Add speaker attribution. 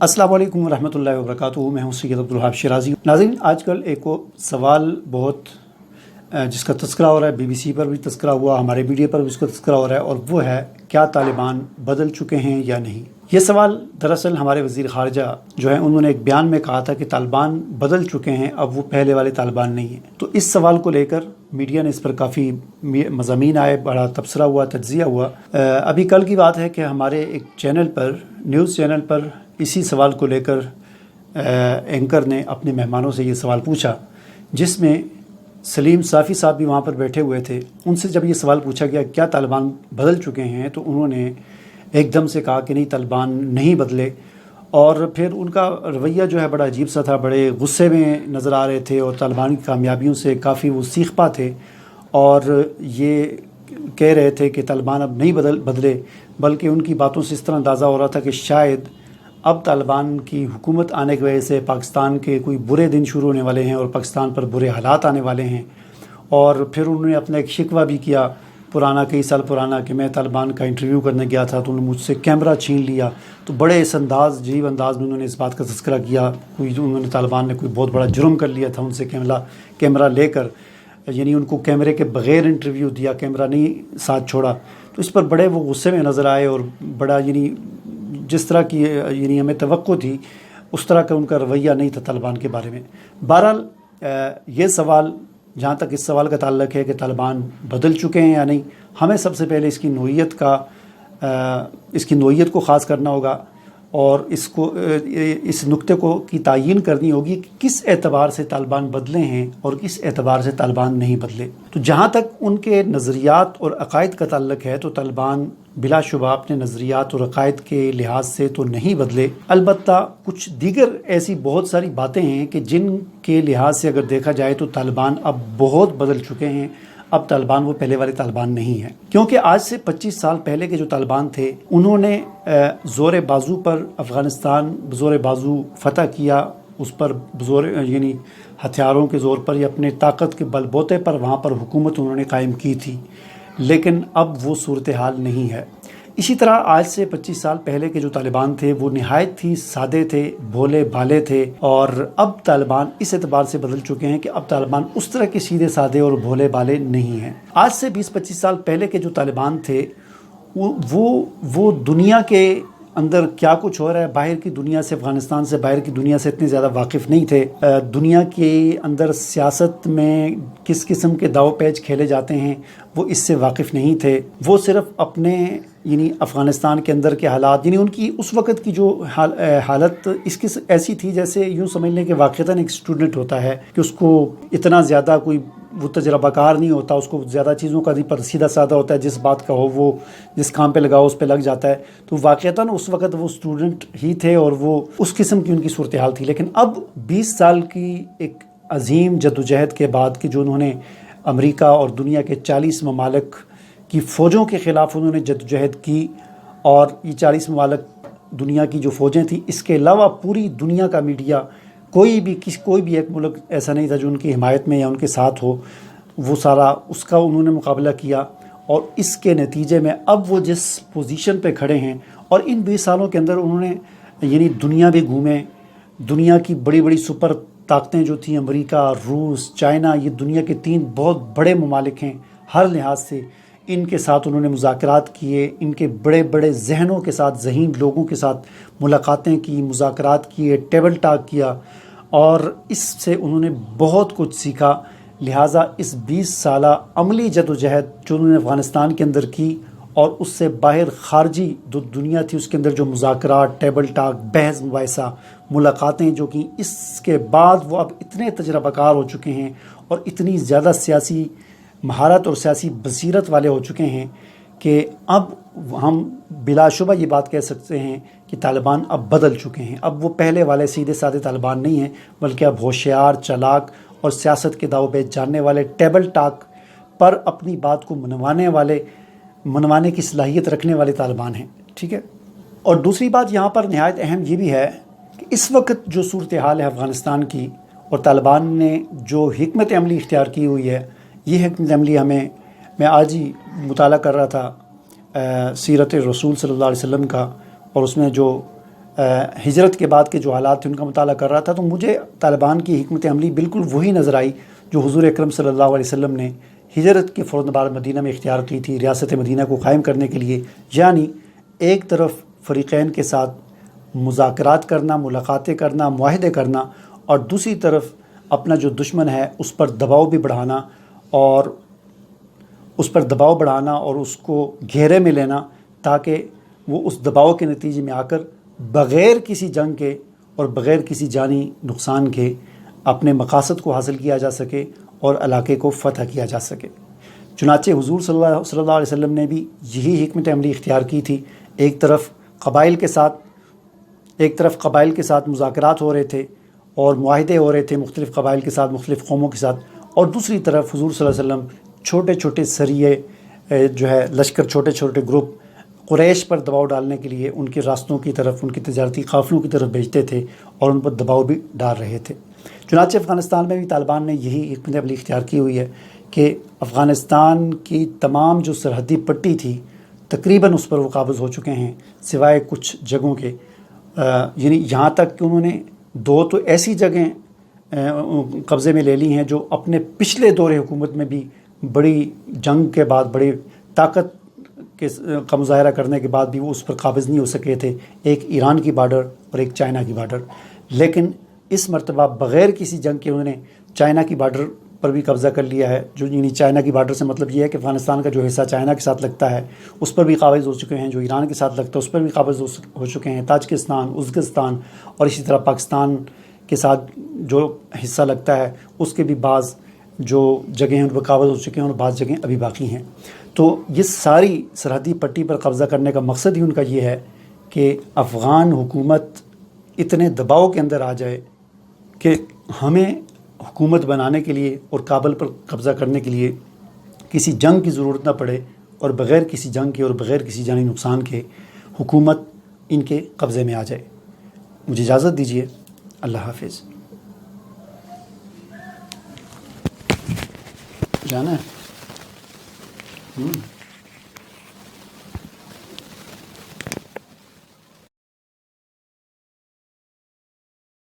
Speaker 1: अस्सलाम वालेकुम रहमतुल्लाहि व बरकातुहू। मैं हूँ सैयद अब्दुल वहाब शिराजी। नाज़रीन, आजकल एक सवाल बहुत जिसका तज़किरा हो रहा है, BBC पर भी तज़किरा हुआ, हमारे मीडिया पर भी उसका तज़किरा हो रहा है, और वो है क्या तालिबान बदल चुके हैं या नहीं। ये सवाल दरअसल हमारे वज़ीर ख़ारजा जो है उन्होंने एक बयान में कहा था कि तालिबान बदल चुके हैं, अब वो पहले वाले तालिबान नहीं हैं। तो इस सवाल को लेकर मीडिया ने इस पर काफ़ी मज़ामीन आए, बड़ा तबसरा हुआ, तज्ज़िया हुआ। अभी कल की बात है कि हमारे एक चैनल पर, न्यूज़ चैनल पर, इसी सवाल को लेकर एंकर ने अपने मेहमानों से ये सवाल पूछा, जिसमें सलीम साफ़ी साहब भी वहाँ पर बैठे हुए थे। उनसे जब ये सवाल पूछा गया क्या तालिबान बदल चुके हैं, तो उन्होंने एकदम से कहा कि नहीं, तालिबान नहीं बदले। और फिर उनका रवैया जो है बड़ा अजीब सा था, बड़े गुस्से में नज़र आ रहे थे और तालिबान की कामयाबियों से काफ़ी वो सीखपा थे, और ये कह रहे थे कि तालिबान अब नहीं बदले, बल्कि उनकी बातों से इस तरह अंदाज़ा हो रहा था कि शायद अब तालिबान की हुकूमत आने की वजह से पाकिस्तान के कोई बुरे दिन शुरू होने वाले हैं और पाकिस्तान पर बुरे हालात आने वाले हैं। और फिर उन्होंने अपना एक शिकवा भी किया पुराना, कई साल पुराना, कि मैं तालिबान का इंटरव्यू करने गया था तो उन्होंने मुझसे कैमरा छीन लिया। तो बड़े इस अंदाज़, अजीब अंदाज़ में उन्होंने इस बात का तज़किरा किया, उन्होंने तालिबान ने कोई बहुत बड़ा जुर्म कर लिया था उनसे कैमरा लेकर, यानी उनको कैमरे के बग़ैर इंटरव्यू दिया, कैमरा नहीं साथ छोड़ा। तो इस पर बड़े वो गुस्से में नज़र आए और बड़ा, यानी जिस तरह की यानी हमें तवक्को थी उस तरह का उनका रवैया नहीं था तालिबान के बारे में। बहरहाल ये सवाल, जहाँ तक इस सवाल का ताल्लुक़ है कि तालिबान बदल चुके हैं या नहीं, हमें सबसे पहले इसकी नोइयत को ख़ास करना होगा और इस नुक्ते को की तायीन करनी होगी कि किस एतबार से तालिबान बदले हैं और किस एतबार से तालिबान नहीं बदले। तो जहाँ तक उनके नज़रियात और अक़ायद का ताल्लुक़ है, तो तालिबान बिलाशुबा अपने नज़रियात और अक़ायद के लिहाज से तो नहीं बदले, अलबत्ता कुछ दीगर ऐसी बहुत सारी बातें हैं कि जिनके लिहाज से अगर देखा जाए तो तालिबान अब बहुत बदल चुके हैं। अब तालिबान वो पहले वाले तालिबान नहीं है, क्योंकि आज से 25 साल पहले के जो तालिबान थे उन्होंने ज़ोर बाजू पर अफ़गानिस्तान ज़ोर बाजू फ़तह किया, उस पर ज़ोर यानी हथियारों के ज़ोर पर या अपने ताकत के बलबूते पर वहाँ पर हुकूमत उन्होंने कायम की थी। लेकिन अब वो सूरत हाल नहीं है। इसी तरह आज से 25 साल पहले के जो तालिबान थे वो निहायत ही सादे थे, भोले भाले थे, और अब तालिबान इस एतबार से बदल चुके हैं कि अब तालिबान उस तरह के सीधे सादे और भोले भाले नहीं हैं। आज से 20-25 साल पहले के जो तालिबान थे वो दुनिया के अंदर क्या कुछ हो रहा है, बाहर की दुनिया से, अफ़गानिस्तान से बाहर की दुनिया से इतने ज़्यादा वाकिफ़ नहीं थे। दुनिया के अंदर सियासत में किस किस्म के दाव पेच खेले जाते हैं वो इससे वाकिफ़ नहीं थे। वो सिर्फ़ अपने यानी अफ़गानिस्तान के अंदर के हालात, यानी उनकी उस वक़्त की जो हालत इसकी ऐसी थी जैसे यूँ समझ लें कि वाक़तन एक स्टूडेंट होता है कि उसको इतना ज़्यादा कोई वो तजर्बाकार नहीं होता, उसको ज़्यादा चीज़ों का नहीं, पर सीधा साधा होता है, जिस बात का हो वो जिस काम पे लगाओ उस पे लग जाता है। तो वाक़तन उस वक़्त वो स्टूडेंट ही थे और वो उस किस्म की उनकी सूरत हाल थी। लेकिन अब 20 साल की एक अजीम जद्दोजहद के बाद कि जो उन्होंने अमेरिका और दुनिया के 40 ममालिक की फ़ौजों के ख़िलाफ़ उन्होंने जद्दोजहद की, और ये 40 ममालिक दुनिया की जो फ़ौजें थी, इसके अलावा पूरी दुनिया का मीडिया, कोई भी एक मुल्क ऐसा नहीं था जो उनकी हिमायत में या उनके साथ हो, वो सारा उसका उन्होंने मुकाबला किया। और इसके नतीजे में अब वो जिस पोजीशन पे खड़े हैं, और इन 20 सालों के अंदर उन्होंने यानी दुनिया भी घूमे, दुनिया की बड़ी बड़ी सुपर ताकतें जो थी, अमेरिका, रूस, चाइना, ये दुनिया के 3 बहुत बड़े ममालिक हैं हर लिहाज से, इनके साथ उन्होंने मुज़ाकरात किए, इनके बड़े बड़े जहनों के साथ, ज़हीन लोगों के साथ मुलाकातें की, मुज़ाकरात किए, टेबल टॉक किया, और इससे उन्होंने बहुत कुछ सीखा। लिहाजा इस 20 साला अमली जद्दोजहद जो उन्होंने अफ़गानिस्तान के अंदर की, और उससे बाहर ख़ारजी जो दुनिया थी उसके अंदर जो मुज़ाकरात, टेबल टॉक, बहस मुबाहिसा, मुलाकातें जो की, इसके बाद वो अब इतने तजर्बाकार हो चुके हैं और इतनी ज़्यादा सियासी महारत और सियासी बसीरत वाले हो चुके हैं कि अब हम बिलाशुबा ये बात कह सकते हैं कि तालिबान अब बदल चुके हैं। अब वो पहले वाले सीधे साधे तालिबान नहीं हैं, बल्कि अब होशियार, चालाक और सियासत के दाव पेच जानने वाले, टेबल टॉक पर अपनी बात को मनवाने की सलाहियत रखने वाले तालिबान हैं। ठीक है। और दूसरी बात यहाँ पर नहायत अहम ये भी है कि इस वक्त जो सूरत हाल है अफ़गानिस्तान की, और तालिबान ने जो हिकमत अमली इख्तियार की हुई है, ये हिकमत अमली मैं आज ही मुताला कर रहा था सीरत रसूल सल्लल्लाहु अलैहि वसल्लम का, और उसमें जो ہجرت کے بعد کے جو حالات تھے ان کا مطالعہ کر رہا تھا، تو مجھے طالبان کی حکمت عملی بالکل وہی نظر آئی جو حضور اکرم صلی اللہ علیہ وسلم نے ہجرت کے فوراً بعد مدینہ میں اختیار کی تھی ریاست مدینہ کو قائم کرنے کے لیے. یعنی ایک طرف فریقین کے ساتھ مذاکرات کرنا، ملاقاتیں کرنا، معاہدے کرنا، اور دوسری طرف اپنا جو دشمن ہے اس پر دباؤ بھی بڑھانا، اور اس کو گھیرے میں لینا، تاکہ وہ اس دباؤ کے نتیجے میں آ کر بغیر کسی جنگ کے اور بغیر کسی جانی نقصان کے اپنے مقاصد کو حاصل کیا جا سکے اور علاقے کو فتح کیا جا سکے. چنانچہ حضور صلی اللہ علیہ وسلم نے بھی یہی حکمت عملی اختیار کی تھی. ایک طرف قبائل کے ساتھ مذاکرات ہو رہے تھے اور معاہدے ہو رہے تھے مختلف قبائل کے ساتھ، مختلف قوموں کے ساتھ، اور دوسری طرف حضور صلی اللہ علیہ وسلم چھوٹے چھوٹے سریے جو ہے لشکر، چھوٹے چھوٹے گروپ قریش پر دباؤ ڈالنے کے لیے ان کے راستوں کی طرف، ان کے تجارتی قافلوں کی طرف بھیجتے تھے اور ان پر دباؤ بھی ڈال رہے تھے. چنانچہ افغانستان میں بھی طالبان نے یہی حکمت عملی اختیار کی ہوئی ہے کہ افغانستان کی تمام جو سرحدی پٹی تھی تقریباً اس پر وہ قابض ہو چکے ہیں، سوائے کچھ جگہوں کے. یعنی یہاں تک کہ انہوں نے 2 تو ایسی جگہیں قبضے میں لے لی ہیں جو اپنے پچھلے دور حکومت میں بھی بڑی جنگ کے بعد، بڑی طاقت کا مظاہرہ کرنے کے بعد بھی وہ اس پر قابض نہیں ہو سکے تھے. ایک ایران کی بارڈر اور ایک چائنا کی بارڈر. لیکن اس مرتبہ بغیر کسی جنگ کے انہوں نے چائنا کی بارڈر پر بھی قبضہ کر لیا ہے. جو یعنی چائنا کی بارڈر سے مطلب یہ ہے کہ افغانستان کا جو حصہ چائنا کے ساتھ لگتا ہے اس پر بھی قابض ہو چکے ہیں، جو ایران کے ساتھ لگتا ہے اس پر بھی قابض ہو چکے ہیں. تاجکستان، ازبکستان اور اسی طرح پاکستان کے ساتھ جو حصہ لگتا ہے اس کے بھی بعض جو جگہیں ان پر قابض ہو چکے ہیں اور بعض جگہیں ابھی باقی ہیں. تو یہ ساری سرحدی پٹی پر قبضہ کرنے کا مقصد ہی ان کا یہ ہے کہ افغان حکومت اتنے دباؤ کے اندر آ جائے کہ ہمیں حکومت بنانے کے لیے اور کابل پر قبضہ کرنے کے لیے کسی جنگ کی ضرورت نہ پڑے، اور بغیر کسی جنگ کے اور بغیر کسی جانی نقصان کے حکومت ان کے قبضے میں آ جائے. مجھے اجازت دیجیے. اللہ حافظ. جانا ہے.